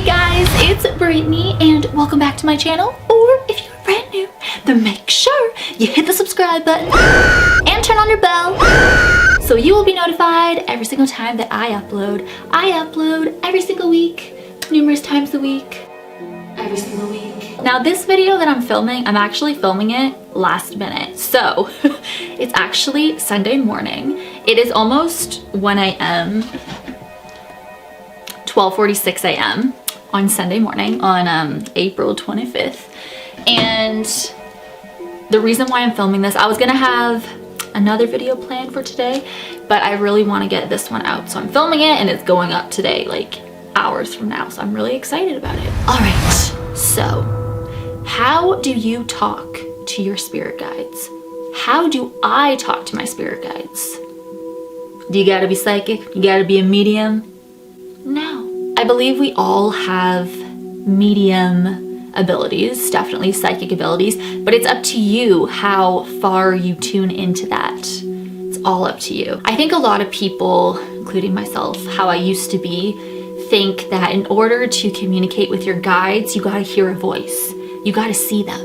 Hey guys, it's Brittany and welcome back to my channel. Or if you're brand new, then make sure you hit the subscribe button and turn on your bell so you will be notified every single time that I upload. I upload every single week, numerous times a week, every single week. Now this video that I'm filming, I'm actually filming it last minute. So it's actually Sunday morning. It is almost 1 a.m. 12:46 a.m. on Sunday morning on April 25th. And the reason why I'm filming this, I was gonna have another video planned for today, but I really want to get this one out. So I'm filming it and it's going up today, like hours from now. So I'm really excited about it. All right, so how do you talk to your spirit guides? How do I talk to my spirit guides? Do you gotta be psychic? You gotta be a medium? No. I believe we all have medium abilities, definitely psychic abilities, but it's up to you how far you tune into that. It's all up to you. I think a lot of people, including myself, how I used to be, think that in order to communicate with your guides, you gotta hear a voice. You gotta see them.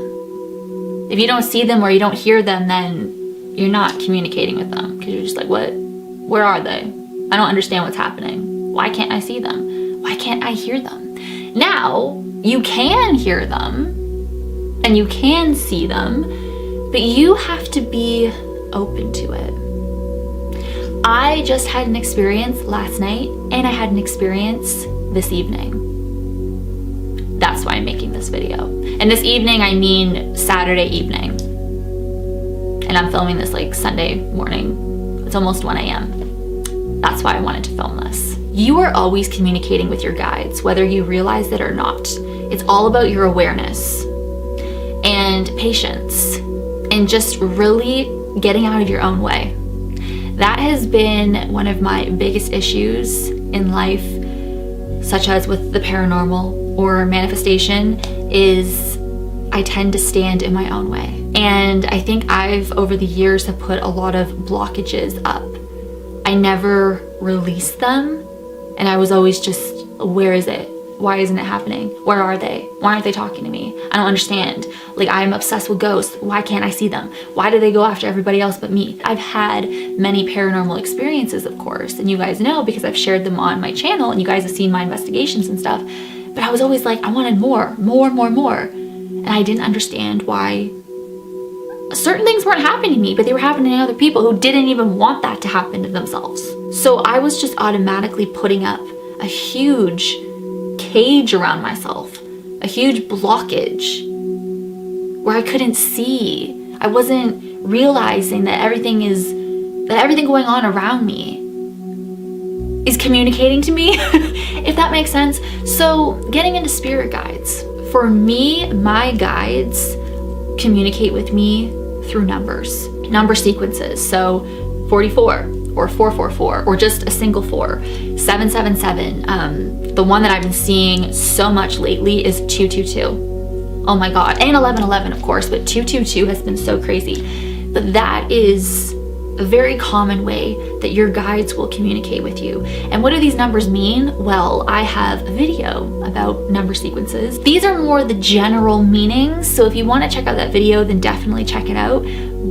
If you don't see them or you don't hear them, then you're not communicating with them because you're just like, what? Where are they? I don't understand what's happening. Why can't I see them? Why can't I hear them? Now, you can hear them and you can see them, but you have to be open to it. I just had an experience last night and I had an experience this evening. That's why I'm making this video. And this evening, I mean Saturday evening. And I'm filming this like Sunday morning. It's almost 1 a.m. That's why I wanted to film this. You are always communicating with your guides, whether you realize it or not. It's all about your awareness and patience and just really getting out of your own way. That has been one of my biggest issues in life, such as with the paranormal or manifestation, is I tend to stand in my own way. And I think I've, over the years, have put a lot of blockages up. I never released them. And I was always just, where is it? Why isn't it happening? Where are they? Why aren't they talking to me? I don't understand. Like, I'm obsessed with ghosts. Why can't I see them? Why do they go after everybody else but me? I've had many paranormal experiences, of course, and you guys know because I've shared them on my channel and you guys have seen my investigations and stuff. But I was always like, I wanted more. And I didn't understand why certain things weren't happening to me, but they were happening to other people who didn't even want that to happen to themselves. So I was just automatically putting up a huge cage around myself, a huge blockage where I couldn't see. I wasn't realizing that everything going on around me is communicating to me, if that makes sense. So getting into spirit guides. For me, my guides communicate with me through numbers, number sequences. So 44 or 444 or just a single 4, 777. The one that I've been seeing so much lately is 222. Oh my God. And 1111, of course, but 222 has been so crazy. But that is a very common way that your guides will communicate with you. And what do these numbers mean? Well, I have a video about number sequences. These are more the general meanings. So if you want to check out that video, then definitely check it out.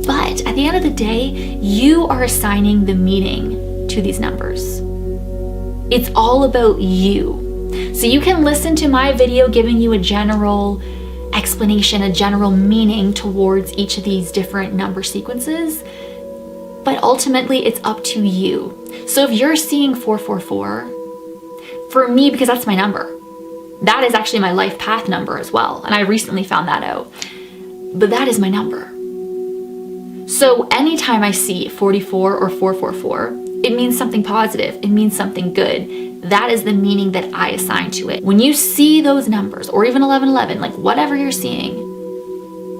But at the end of the day, you are assigning the meaning to these numbers. It's all about you. So you can listen to my video giving you a general explanation, a general meaning towards each of these different number sequences. But ultimately, it's up to you. So if you're seeing 444, for me, because that's my number, that is actually my life path number as well. And I recently found that out. But that is my number. So anytime I see 44 or 444, it means something positive. It means something good. That is the meaning that I assign to it. When you see those numbers, or even 1111, like whatever you're seeing,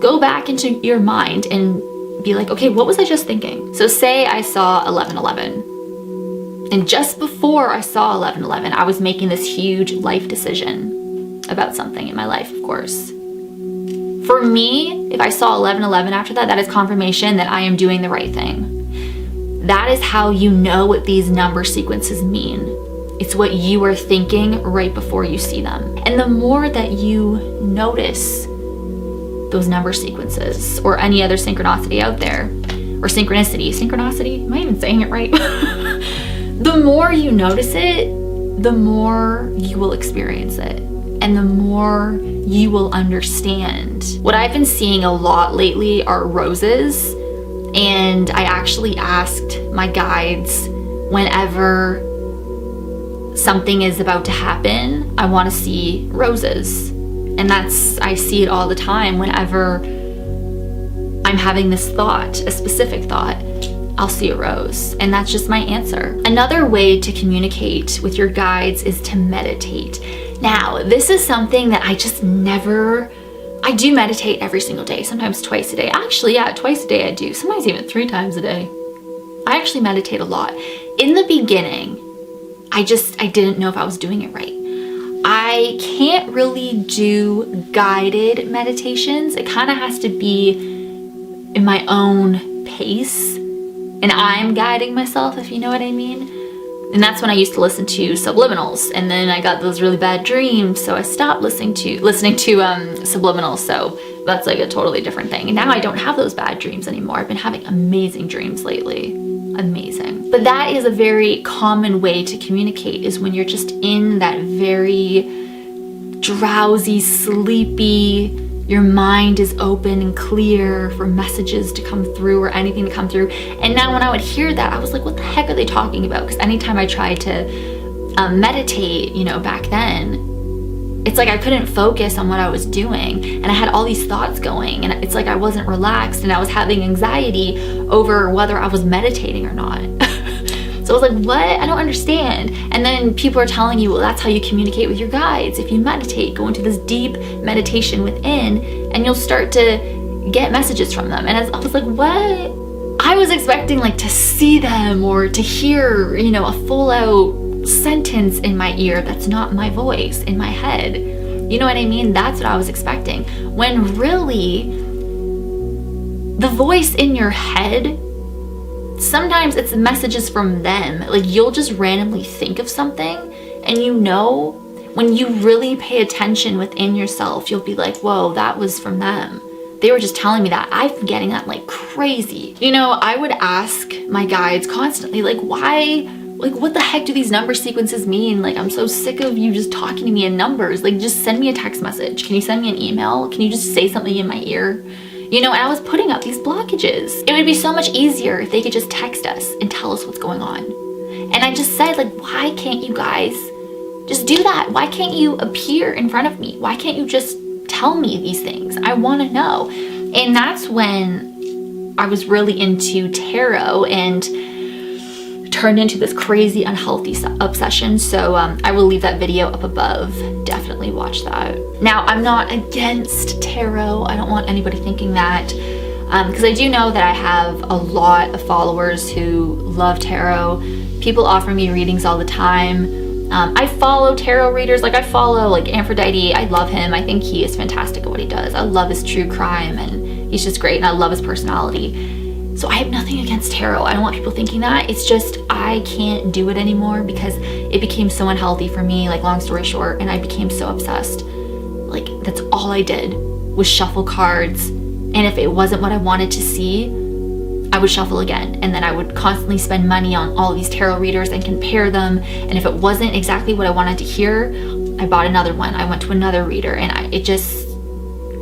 go back into your mind and be like, okay, what was I just thinking? So say I saw 1111. And just before I saw 1111, I was making this huge life decision about something in my life, of course. For me, if I saw 1111 after that, that is confirmation that I am doing the right thing. That is how you know what these number sequences mean. It's what you are thinking right before you see them. And the more that you notice those number sequences or any other synchronicity out there, or synchronicity, am I even saying it right? The more you notice it, the more you will experience it, and the more you will understand. What I've been seeing a lot lately are roses, and I actually asked my guides, whenever something is about to happen, I want to see roses. And I see it all the time. Whenever I'm having this thought, a specific thought, I'll see a rose. And that's just my answer. Another way to communicate with your guides is to meditate. Now, this is something that I do meditate every single day, sometimes twice a day. Actually, yeah, twice a day I do, sometimes even 3 times a day. I actually meditate a lot. In the beginning, I didn't know if I was doing it right. I can't really do guided meditations. It kind of has to be in my own pace, and I'm guiding myself, if you know what I mean. And that's when I used to listen to subliminals, and then I got those really bad dreams, so I stopped listening to subliminals. So that's like a totally different thing. And now I don't have those bad dreams anymore. I've been having amazing dreams lately. Amazing. But that is a very common way to communicate, is when you're just in that very drowsy, sleepy, your mind is open and clear for messages to come through or anything to come through. And now when I would hear that, I was like, what the heck are they talking about? Because anytime I tried to meditate, back then, it's like I couldn't focus on what I was doing, and I had all these thoughts going, and it's like I wasn't relaxed, and I was having anxiety over whether I was meditating or not. So I was like, what? I don't understand. And then people are telling you, well, that's how you communicate with your guides. If you meditate, go into this deep meditation within, and you'll start to get messages from them. And I was like, what? I was expecting to see them or to hear, a full out sentence in my ear that's not my voice in my head. You know what I mean? That's what I was expecting. When really, the voice in your head, sometimes it's messages from them. You'll just randomly think of something, and when you really pay attention within yourself, you'll be like, whoa, that was from them. They were just telling me that. I've been getting that like crazy. I would ask my guides constantly, why? What the heck do these number sequences mean? I'm so sick of you just talking to me in numbers. Just send me a text message. Can you send me an email? Can you just say something in my ear? And I was putting up these blockages. It would be so much easier if they could just text us and tell us what's going on. And I just said, why can't you guys just do that? Why can't you appear in front of me? Why can't you just tell me these things? I want to know. And that's when I was really into tarot and turned into this crazy unhealthy obsession. So I will leave that video up above. Definitely watch that. Now, I'm not against tarot. I don't want anybody thinking that, because I do know that I have a lot of followers who love tarot. People offer me readings all the time. I follow tarot readers. I follow Aphrodite. I love him. I think he is fantastic at what he does. I love his true crime, and he's just great, and I love his personality. So I have nothing against tarot. I don't want people thinking that. It's just I can't do it anymore because it became so unhealthy for me, long story short, and I became so obsessed. That's all I did was shuffle cards, and if it wasn't what I wanted to see, I would shuffle again, and then I would constantly spend money on all of these tarot readers and compare them, and if it wasn't exactly what I wanted to hear, I bought another one. I went to another reader, and it just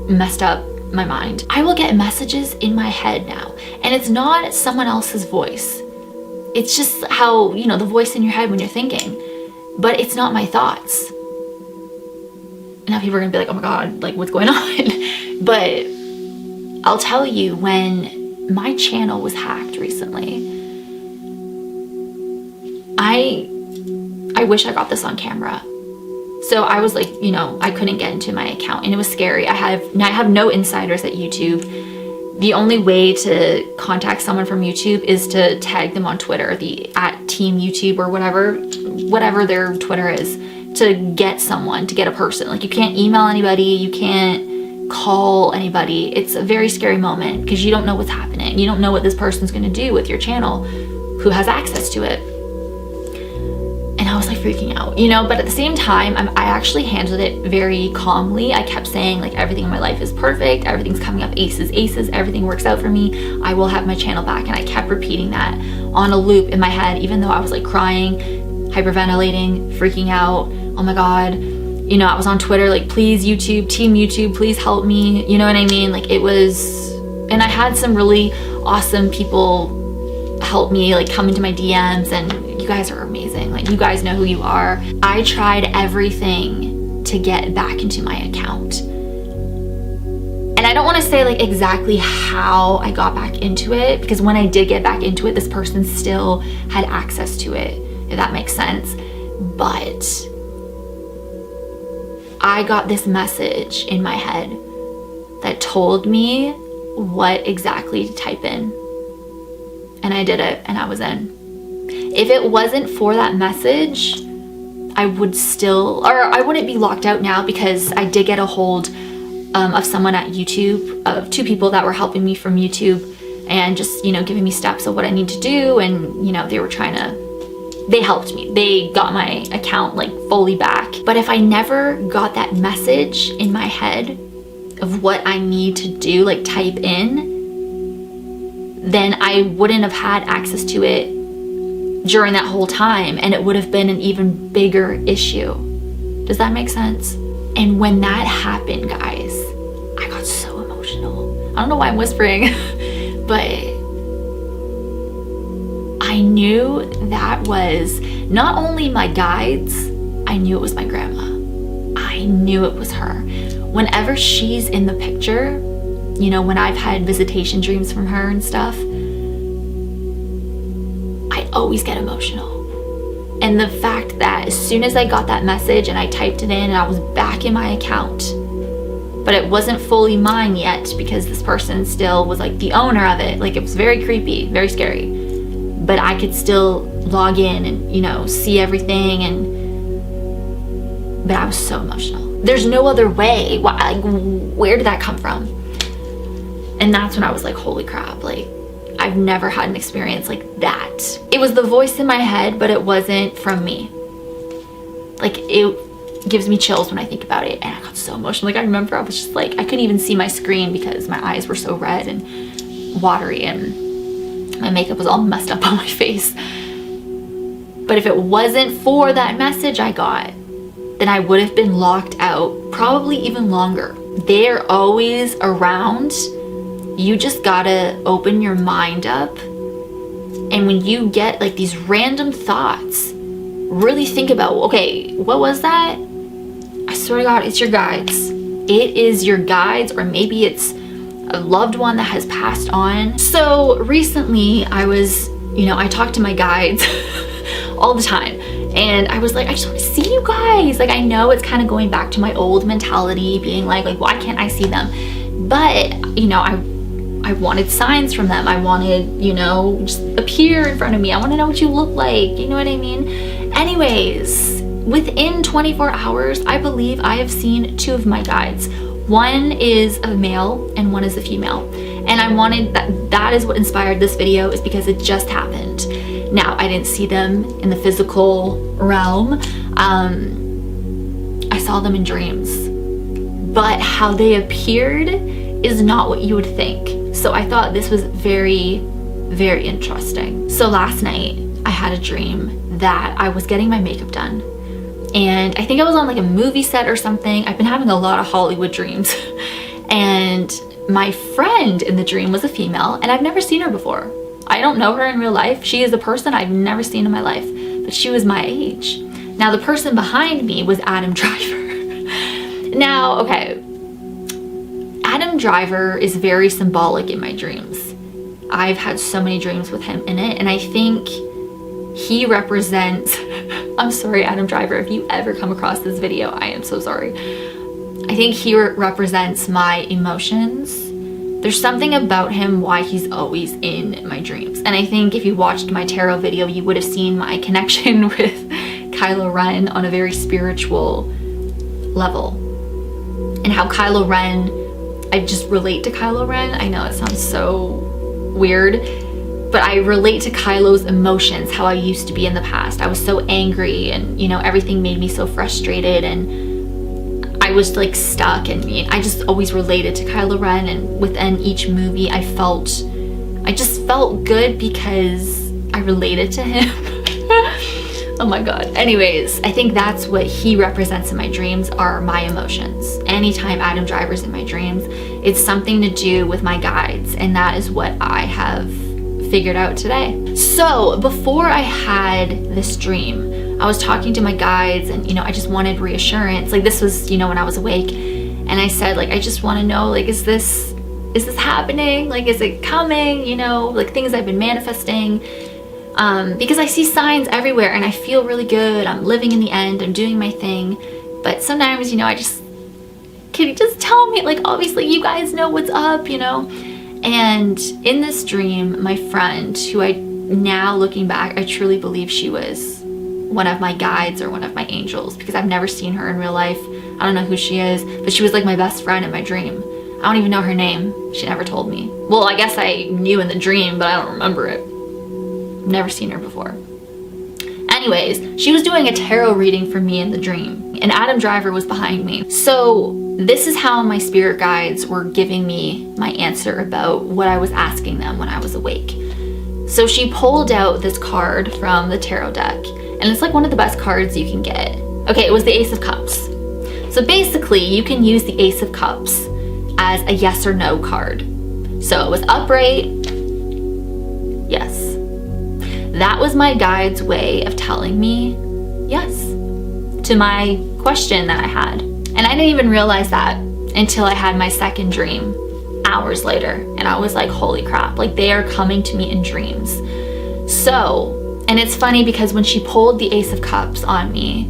messed up my mind. I will get messages in my head now, and it's not someone else's voice. It's just how, the voice in your head when you're thinking, but it's not my thoughts. Now people are gonna be like, oh my God, what's going on? But I'll tell you, when my channel was hacked recently, I wish I got this on camera. So I was I couldn't get into my account, and it was scary. I have no insiders at YouTube. The only way to contact someone from YouTube is to tag them on Twitter, @Team YouTube or whatever their Twitter is, to get a person. You can't email anybody, you can't call anybody. It's a very scary moment because you don't know what's happening. You don't know what this person's gonna do with your channel who has access to it. And I was like freaking out, you know, but at the same time, I actually handled it very calmly. I kept saying like everything in my life is perfect, everything's coming up aces, everything works out for me, I will have my channel back. And I kept repeating that on a loop in my head, even though I was like crying, hyperventilating, freaking out. Oh my God, you know, I was on Twitter like, please YouTube, team YouTube, please help me, you know what I mean? Like it was, and I had some really awesome people help me, like come into my DMs, and you guys are amazing. Like you guys know who you are. I tried everything to get back into my account. And I don't want to say like exactly how I got back into it, because when I did get back into it, this person still had access to it, if that makes sense. But I got this message in my head that told me what exactly to type in. And I did it, and I was in. If it wasn't for that message, I would still, or I wouldn't be locked out now, because I did get a hold of someone at YouTube, of 2 people that were helping me from YouTube and just, you know, giving me steps of what I need to do. And, you know, they helped me. They got my account like fully back. But if I never got that message in my head of what I need to do, like type in, then I wouldn't have had access to it during that whole time, and it would have been an even bigger issue. Does that make sense? And when that happened, guys, I got so emotional. I don't know why I'm whispering, but I knew that was not only my guides, I knew it was my grandma. I knew it was her. Whenever she's in the picture, you know, when I've had visitation dreams from her and stuff, I always get emotional. And the fact that as soon as I got that message and I typed it in and I was back in my account, but it wasn't fully mine yet because this person still was like the owner of it. Like it was very creepy, very scary. But I could still log in and, you know, see everything, but I was so emotional. There's no other way. Like, where did that come from? And that's when I was like, holy crap, like I've never had an experience like that. It was the voice in my head, but it wasn't from me. Like it gives me chills when I think about it, and I got so emotional. Like I remember I was just like, I couldn't even see my screen because my eyes were so red and watery, and my makeup was all messed up on my face. But if it wasn't for that message I got, then I would have been locked out probably even longer. They're always around. You just gotta open your mind up, and when you get like these random thoughts, really think about, okay, what was that? I swear to God, it's your guides. It is your guides, or maybe it's a loved one that has passed on. So recently I talk to my guides all the time, and I was like, I just want to see you guys. Like I know it's kind of going back to my old mentality, being like why can't I see them? But you know, I wanted signs from them. I wanted, you know, just appear in front of me. I want to know what you look like. You know what I mean? Anyways, within 24 hours, I believe I have seen 2 of my guides. One is a male and one is a female. And I wanted that is what inspired this video, is because it just happened. Now, I didn't see them in the physical realm. I saw them in dreams. But how they appeared is not what you would think. So I thought this was very, very interesting. So last night I had a dream that I was getting my makeup done, and I think I was on like a movie set or something. I've been having a lot of Hollywood dreams. And my friend in the dream was a female, and I've never seen her before. I don't know her in real life. She is a person I've never seen in my life, but she was my age. Now the person behind me was Adam Driver. Now, okay, Adam Driver is very symbolic in my dreams. I've had so many dreams with him in it, and I think he represents, I'm sorry, Adam Driver, if you ever come across this video, I am so sorry. I think he represents my emotions. There's something about him why he's always in my dreams. And I think if you watched my tarot video, you would have seen my connection with Kylo Ren on a very spiritual level. And how Kylo Ren, I just relate to Kylo Ren. I know it sounds so weird, but I relate to Kylo's emotions, how I used to be in the past. I was so angry, and you know, everything made me so frustrated, and I was like stuck, and I just always related to Kylo Ren. And within each movie I just felt good because I related to him. Oh my god. Anyways, I think that's what he represents in my dreams, are my emotions. Anytime Adam Driver's in my dreams, it's something to do with my guides, and that is what I have figured out today. So before I had this dream, I was talking to my guides, and you know, I just wanted reassurance. Like, this was, you know, when I was awake, and I said, like, I just want to know, like, is this happening? Like, is it coming? You know, like things I've been manifesting. Because I see signs everywhere, and I feel really good. I'm living in the end. I'm doing my thing. But sometimes, you know, can you just tell me? Like, obviously you guys know what's up, you know? And in this dream, my friend, who now looking back, I truly believe she was one of my guides or one of my angels, because I've never seen her in real life. I don't know who she is, but she was like my best friend in my dream. I don't even know her name. She never told me. Well, I guess I knew in the dream, but I don't remember it. Never seen her before. Anyways, she was doing a tarot reading for me in the dream, and Adam Driver was behind me. So this is how my spirit guides were giving me my answer about what I was asking them when I was awake. So she pulled out this card from the tarot deck, and it's like one of the best cards you can get. Okay, it was the Ace of Cups. So basically, you can use the Ace of Cups as a yes or no card. So it was upright, yes. That was my guide's way of telling me yes to my question that I had. And I didn't even realize that until I had my second dream hours later. And I was like, holy crap, like they are coming to me in dreams. So, and it's funny because when she pulled the Ace of Cups on me,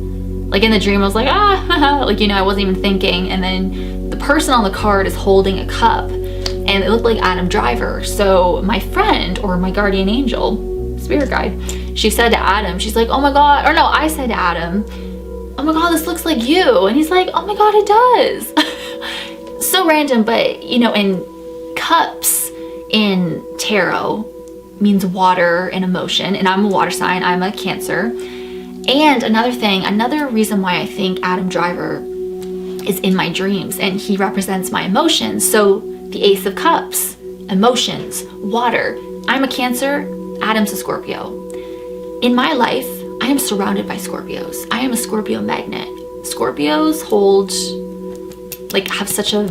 like in the dream, I was like, like, you know, I wasn't even thinking. And then the person on the card is holding a cup, and it looked like Adam Driver. So my friend, or my guardian angel, spirit guide, she said to Adam, she's like, oh my god, or no, I said to Adam, oh my god, this looks like you. And he's like, oh my god, it does. So random, but you know, in cups in tarot means water and emotion, and I'm a water sign, I'm a Cancer. And another reason why I think Adam Driver is in my dreams, and he represents my emotions. So the Ace of Cups, emotions, water. I'm a Cancer, Adam's a Scorpio. In my life, I am surrounded by Scorpios. I am a Scorpio magnet. Scorpios have such a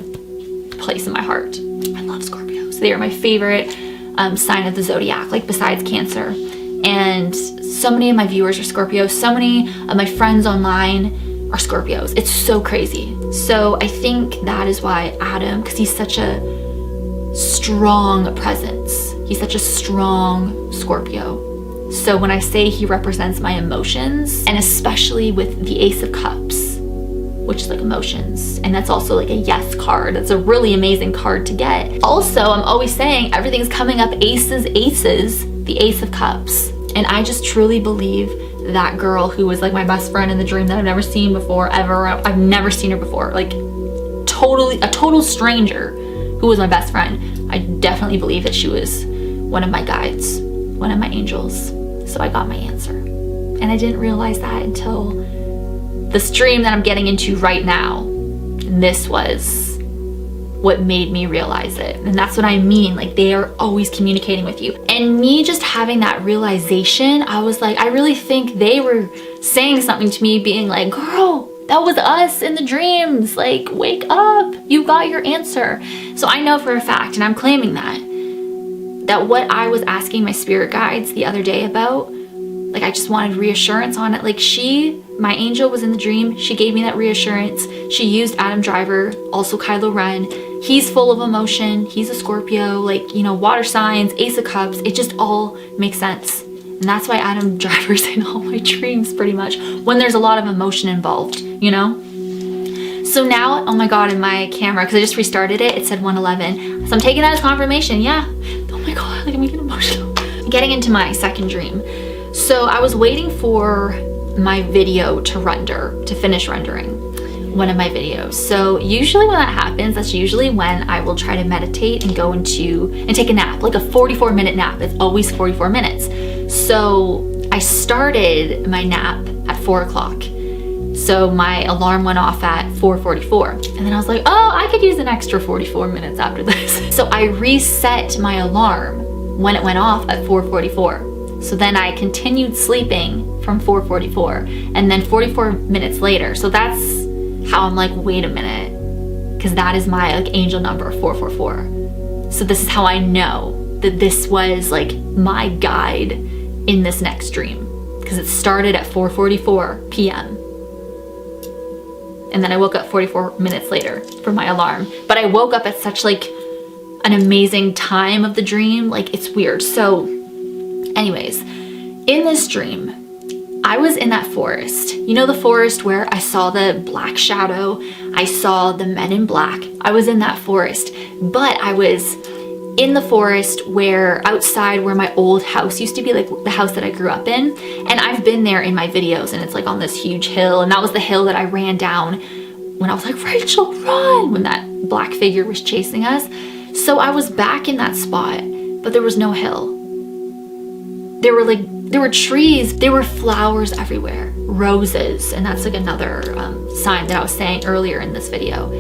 place in my heart. I love Scorpios. They are my favorite sign of the zodiac, like besides Cancer. And so many of my viewers are Scorpios. So many of my friends online are Scorpios. It's so crazy. So I think that is why Adam, because he's such a strong presence. He's such a strong Scorpio. So when I say he represents my emotions, and especially with the Ace of Cups, which is like emotions, and that's also like a yes card. That's a really amazing card to get. Also, I'm always saying everything's coming up aces, the Ace of Cups. And I just truly believe that girl who was like my best friend in the dream that I've never seen before, ever. I've never seen her before. Like a total stranger who was my best friend. I definitely believe that she was one of my guides, one of my angels. So I got my answer. And I didn't realize that until the stream that I'm getting into right now. And this was what made me realize it. And that's what I mean, like they are always communicating with you. And me just having that realization, I was like, I really think they were saying something to me, being like, girl, that was us in the dreams, like wake up, you got your answer. So I know for a fact, and I'm claiming that what I was asking my spirit guides the other day about, like I just wanted reassurance on it. Like my angel was in the dream, she gave me that reassurance. She used Adam Driver, also Kylo Ren. He's full of emotion, he's a Scorpio, like, you know, water signs, Ace of Cups, it just all makes sense. And that's why Adam Driver's in all my dreams pretty much, when there's a lot of emotion involved, you know? So now, oh my god, in my camera, because I just restarted it, it said 111. So I'm taking that as confirmation, yeah. Oh my god, like I'm getting emotional. Getting into my second dream. So I was waiting for my video to finish rendering. one of my videos. So usually when that happens, that's usually when I will try to meditate and go into and take a nap, like a 44-minute nap. It's always 44 minutes. So I started my nap at 4 o'clock. So my alarm went off at 4:44. And then I was like, oh, I could use an extra 44 minutes after this. So I reset my alarm when it went off at 4:44. So then I continued sleeping from 4:44 and then 44 minutes later. So that's how I'm like, wait a minute, because that is my like angel number, 444. So this is how I know that this was like my guide in this next dream, because it started at 4:44 p.m. and then I woke up 44 minutes later from my alarm. But I woke up at such like an amazing time of the dream, like it's weird. So anyways, in this dream, I was in that forest. You know the forest where I saw the black shadow, I saw the men in black. I was in that forest, but I was in the forest where outside where my old house used to be, like the house that I grew up in. And I've been there in my videos, and it's like on this huge hill, and that was the hill that I ran down when I was like, Rachel, run, when that black figure was chasing us. So I was back in that spot, but there was no hill. There were trees, there were flowers everywhere, roses, and that's like another sign that I was saying earlier in this video.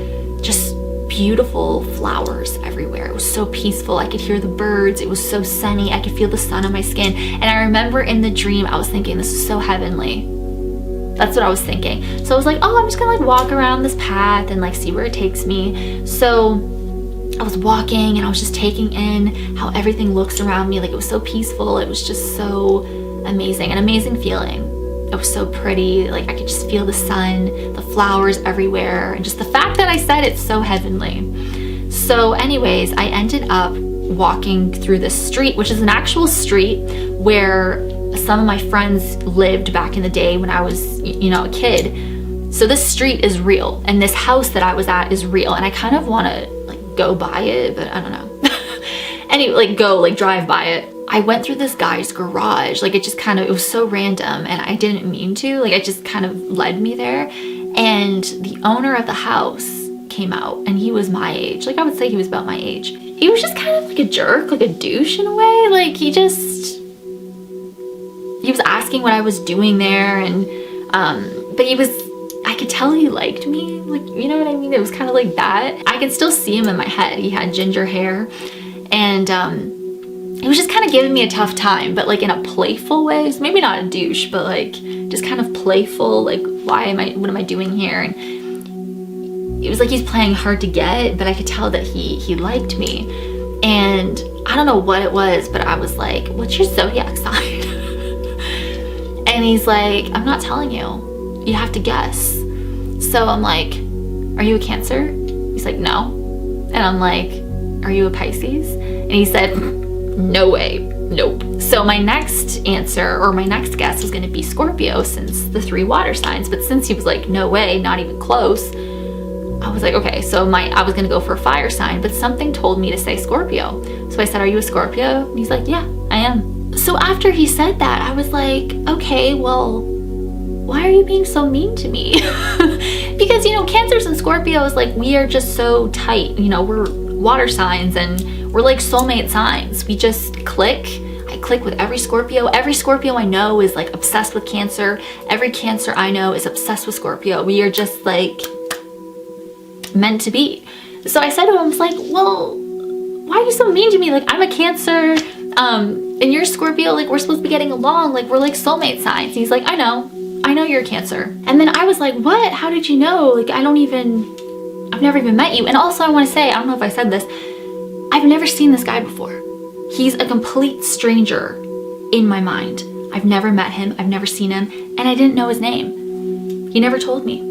Just beautiful flowers everywhere. It was so peaceful. I could hear the birds. It was so sunny. I could feel the sun on my skin. And I remember in the dream, I was thinking, this is so heavenly. That's what I was thinking. So I was like, oh, I'm just gonna like walk around this path and like see where it takes me. So I was walking and I was just taking in how everything looks around me. Like it was so peaceful. It was just so amazing, an amazing feeling. It was so pretty. Like I could just feel the sun, the flowers everywhere, and just the fact that I said it's so heavenly. So anyways, I ended up walking through this street, which is an actual street where some of my friends lived back in the day when I was, you know, a kid. So this street is real, and this house that I was at is real, and I kind of want to like go by it, but I don't know. Anyway, like drive by it. I went through this guy's garage, like it was so random, and I didn't mean to, like it just kind of led me there. And the owner of the house came out, and he was my age. Like I would say he was about my age. He was just kind of like a jerk, like a douche in a way. Like he was asking what I was doing there, and but I could tell he liked me, like, you know what I mean? It was kind of like that. I could still see him in my head. He had ginger hair, and he was just kind of giving me a tough time, but like in a playful way. So maybe not a douche, but like just kind of playful, like what am I doing here? And it was like he's playing hard to get, but I could tell that he liked me. And I don't know what it was, but I was like, what's your zodiac sign? And he's like, I'm not telling you. You have to guess. So I'm like, are you a Cancer? He's like, no. And I'm like, are you a Pisces? And he said, no way, nope. So my next answer, or my next guess, was gonna be Scorpio, since the 3 water signs. But since he was like, no way, not even close, I was like, okay, so I was gonna go for a fire sign, but something told me to say Scorpio. So I said, are you a Scorpio? And he's like, yeah, I am. So after he said that, I was like, okay, well, why are you being so mean to me? Because, you know, Cancers and Scorpios, like, we are just so tight. You know, we're water signs, and we're like soulmate signs. We just click. I click with every Scorpio. Every Scorpio I know is like obsessed with Cancer. Every Cancer I know is obsessed with Scorpio. We are just like meant to be. So I said to him, I was like, well, why are you so mean to me? Like, I'm a Cancer, and you're Scorpio. Like, we're supposed to be getting along. Like, we're like soulmate signs. And he's like, I know you're a Cancer. And then I was like, what? How did you know? Like, I've never even met you. And also I want to say, I don't know if I said this, I've never seen this guy before. He's a complete stranger in my mind. I've never met him, I've never seen him, and I didn't know his name. He never told me.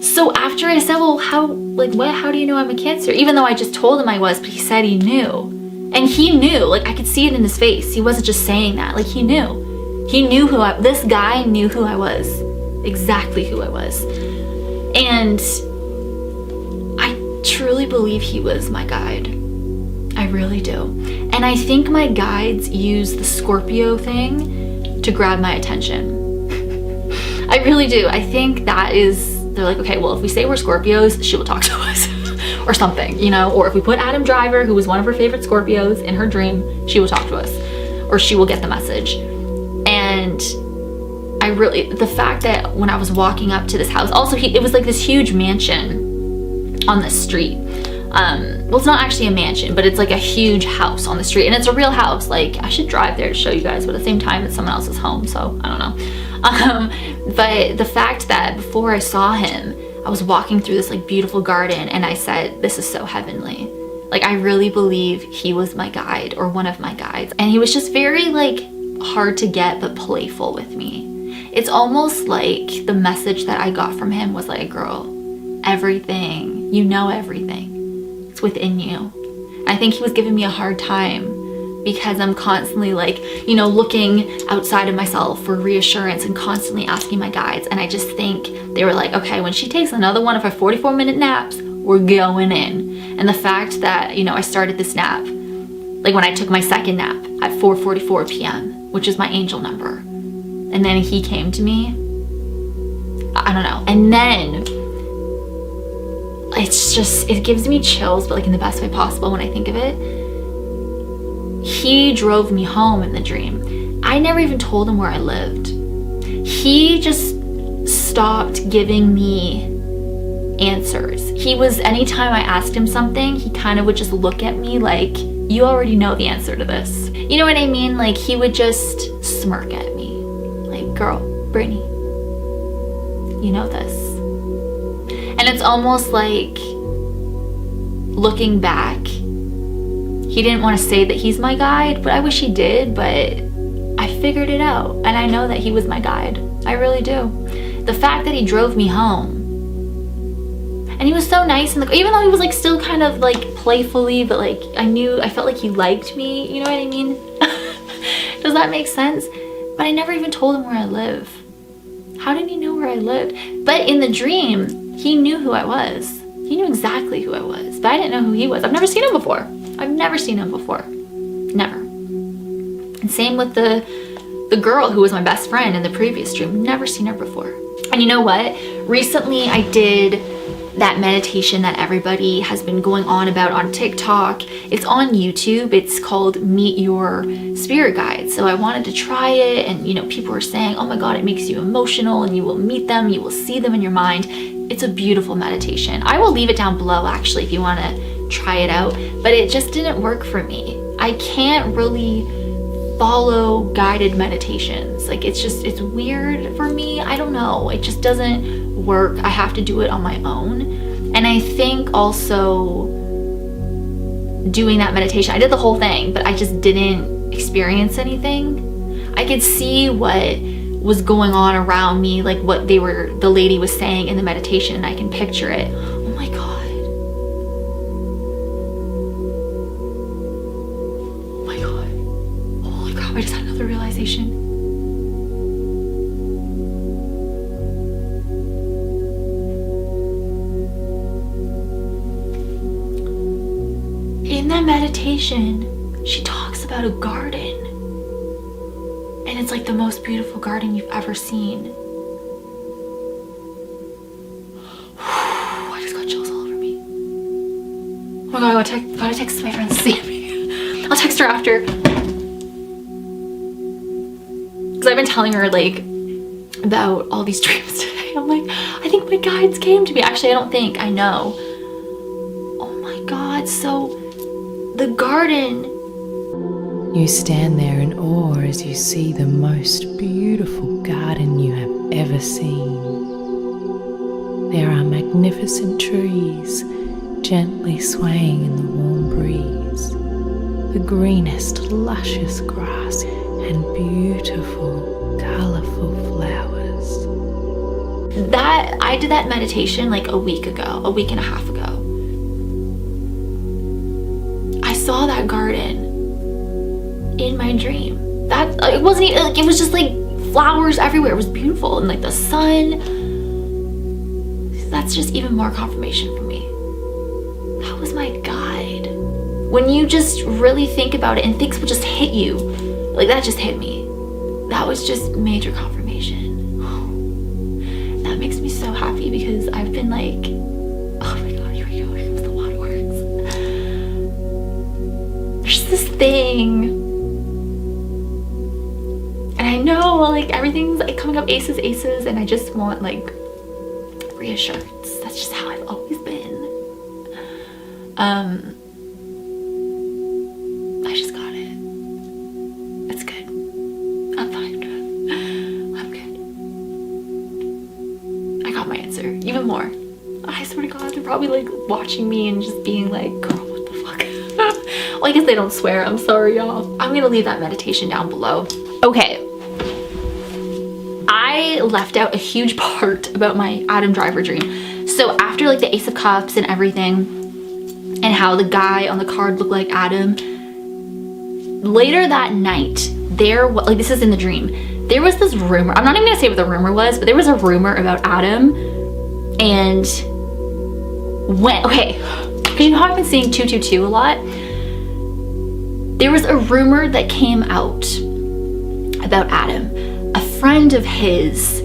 So after I said, well, how do you know I'm a Cancer? Even though I just told him I was, but he said he knew. And he knew, like I could see it in his face. He wasn't just saying that, like he knew. He knew this guy knew who I was, exactly who I was. And I truly believe he was my guide. I really do. And I think my guides use the Scorpio thing to grab my attention. I really do. I think that is they're like, okay, well, if we say we're Scorpios, she will talk to us or something, you know, or if we put Adam Driver, who was one of her favorite Scorpios, in her dream, she will talk to us, or she will get the message. And I really, the fact that when I was walking up to this house, also it was like this huge mansion on the street. Well, it's not actually a mansion, but it's like a huge house on the street, and it's a real house. Like, I should drive there to show you guys, but at the same time, it's someone else's home, so I don't know. But the fact that before I saw him, I was walking through this like beautiful garden, and I said, this is so heavenly. Like, I really believe he was my guide, or one of my guides. And he was just very like hard to get, but playful with me. It's almost like the message that I got from him was like, girl, everything, you know, everything, it's within you. I think he was giving me a hard time because I'm constantly like, you know, looking outside of myself for reassurance and constantly asking my guides. And I just think they were like, okay, when she takes another one of her 44-minute naps, we're going in. And the fact that, you know, I started this nap, like when I took my second nap at 4:44 p.m., which is my angel number. And then he came to me, I don't know. And then it's just, it gives me chills, but like in the best way possible when I think of it. He drove me home in the dream. I never even told him where I lived. He just stopped giving me answers. He was, anytime I asked him something, he kind of would just look at me like, you already know the answer to this. You know what I mean? Like, he would just smirk at me. Like, girl, Brittany, you know this. And it's almost like, looking back, he didn't want to say that he's my guide, but I wish he did, but I figured it out. And I know that he was my guide. I really do. The fact that he drove me home, and he was so nice, and even though he was like still kind of like playfully, but like I felt like he liked me, you know what I mean? Does that make sense? But I never even told him where I live. How did he know where I lived? But in the dream, he knew who I was. He knew exactly who I was, but I didn't know who he was. I've never seen him before. I've never seen him before. Never. And same with the girl who was my best friend in the previous dream. Never seen her before. And you know what? Recently I did that meditation that everybody has been going on about on TikTok. It's on YouTube. It's called Meet Your Spirit Guides. So I wanted to try it, and you know, people were saying, oh my God, it makes you emotional, and you will meet them, you will see them in your mind. It's a beautiful meditation. I will leave it down below actually if you want to try it out, but it just didn't work for me. I can't really follow guided meditations. Like, it's weird for me. I don't know. It just doesn't work. I have to do it on my own. And I think also doing that meditation, I did the whole thing, but I just didn't experience anything. I could see what was going on around me, like what the lady was saying in the meditation, and I can picture it. Oh my God. Oh my God. Holy crap, I just had another realization. In that meditation, she talks about a garden. And it's like the most beautiful garden you've ever seen. I just got chills all over me. Oh my God, I gotta text my friend to see me. I'll text her after. Because I've been telling her like about all these dreams today. I'm like, I think my guides came to me. Actually, I don't think, I know. Oh my God, so the garden. You stand there in awe as you see the most beautiful garden you have ever seen. There are magnificent trees gently swaying in the warm breeze, the greenest, luscious grass, and beautiful, colourful flowers. I did that meditation like a week and a half ago. I saw that garden in my dream. That it wasn't even like, it was just like flowers everywhere. It was beautiful, and like the sun. That's just even more confirmation for me. That was my guide. When you just really think about it and things will just hit you, like that just hit me. That was just major confirmation. That makes me just so happy because I've been like, oh my god, here we go, here comes the waterworks. There's this thing, and I know like everything's like coming up aces, and I just want like reassurance. That's just how I've always been. I just got it. It's good. I'm fine. I'm good. I got my answer. Even more. I swear to God, they're probably like watching me and just being like, girl, what the fuck? Well, I guess they don't swear. I'm sorry, y'all. I'm gonna leave that meditation down below. Okay. I left out a huge part about my Adam Driver dream. So after like the Ace of Cups and everything, and how the guy on the card looked like Adam, later that night, like this is in the dream, there was this rumor. I'm not even gonna say what the rumor was, but there was a rumor about Adam. And okay, you know how I've been seeing 222 a lot? There was a rumor that came out about Adam. A friend of his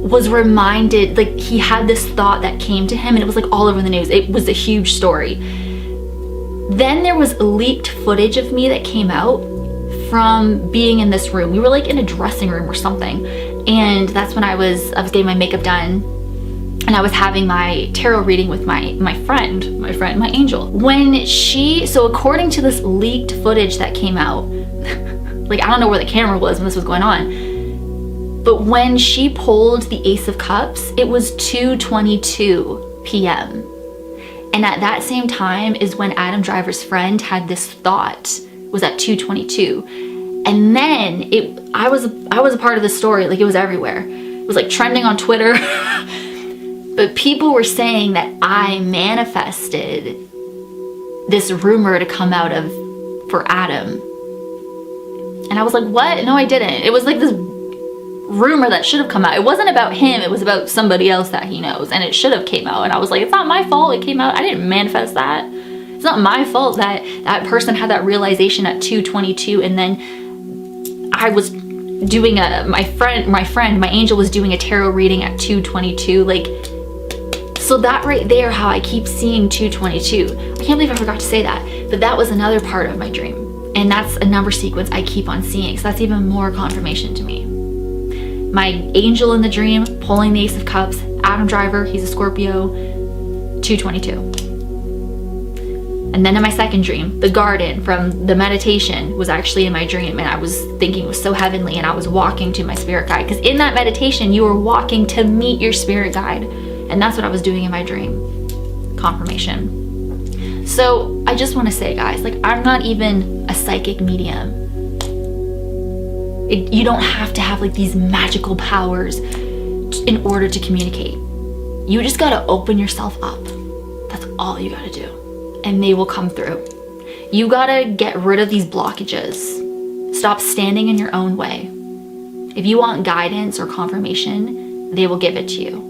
was reminded, like he had this thought that came to him, and it was like all over the news. It was a huge story. Then there was leaked footage of me that came out from being in this room. We were like in a dressing room or something, and that's when I was getting my makeup done, and I was having my tarot reading with my angel. So according to this leaked footage that came out, like I don't know where the camera was when this was going on, but when she pulled the Ace of Cups, it was 2:22 p.m. And at that same time is when Adam Driver's friend had this thought, was at 2:22. And then I was a part of the story, like it was everywhere. It was like trending on Twitter. But people were saying that I manifested this rumor to come out for Adam. And I was like, what? No, I didn't. It was like this rumor that should have come out. It wasn't about him, it was about somebody else that he knows, and it should have came out. And I was like, it's not my fault it came out. I didn't manifest that. It's not my fault that that person had that realization at 2:22, and then I was doing my angel was doing a tarot reading at 2:22. Like, so that right there, how I keep seeing 2:22. I can't believe I forgot to say that, but that was another part of my dream, and that's a number sequence I keep on seeing. So that's even more confirmation to me. My angel in the dream pulling the Ace of Cups, Adam Driver, he's a Scorpio, 2:22. And then in my second dream, the garden from the meditation was actually in my dream, and I was thinking it was so heavenly, and I was walking to my spirit guide, because in that meditation you were walking to meet your spirit guide, and that's what I was doing in my dream. Confirmation. So I just want to say, guys, like, I'm not even a psychic medium. You don't have to have like these magical powers in order to communicate. You just gotta open yourself up. That's all you gotta do, and they will come through. You gotta get rid of these blockages. Stop standing in your own way. If you want guidance or confirmation, they will give it to you.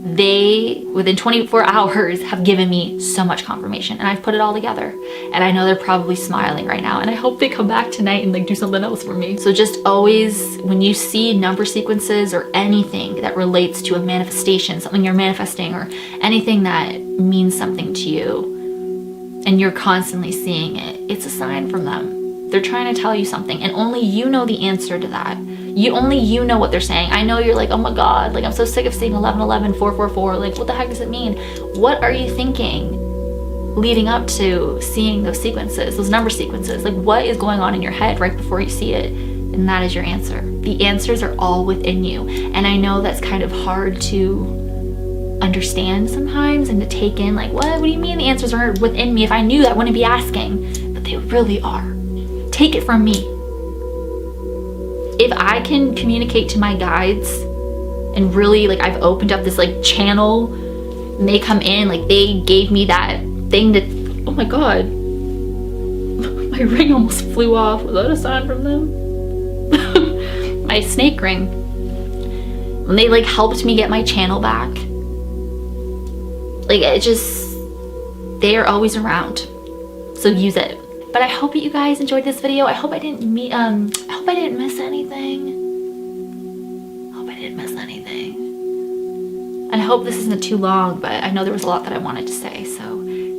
They, within 24 hours, have given me so much confirmation, and I've put it all together. And I know they're probably smiling right now, and I hope they come back tonight and like do something else for me. So just always, when you see number sequences or anything that relates to a manifestation, something you're manifesting, or anything that means something to you, and you're constantly seeing it, it's a sign from them. They're trying to tell you something, and only you know the answer to that. Only you know what they're saying. I know you're like, oh my God, like I'm so sick of seeing 1111, 444. Like, what the heck does it mean? What are you thinking leading up to seeing those sequences, those number sequences? Like, what is going on in your head right before you see it? And that is your answer. The answers are all within you. And I know that's kind of hard to understand sometimes and to take in, like, what do you mean the answers are within me? If I knew that, I wouldn't be asking. But they really are. Take it from me. If I can communicate to my guides and really, like, I've opened up this like channel, and they come in, like they gave me that thing that, oh my God, my ring almost flew off. Was that a sign from them? My snake ring. When they like helped me get my channel back, like, it just, they are always around. So use it. But I hope that you guys enjoyed this video. I hope I didn't miss anything. hope this isn't too long, but I know there was a lot that I wanted to say. So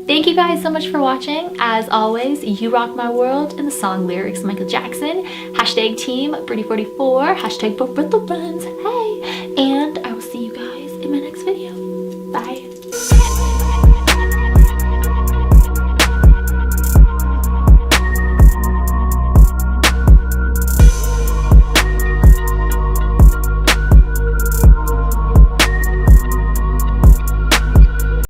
thank you guys so much for watching. As always, you rock my world. And the song lyrics, Michael Jackson. Hashtag team Pretty44. Hashtag Purple Friends. Hey.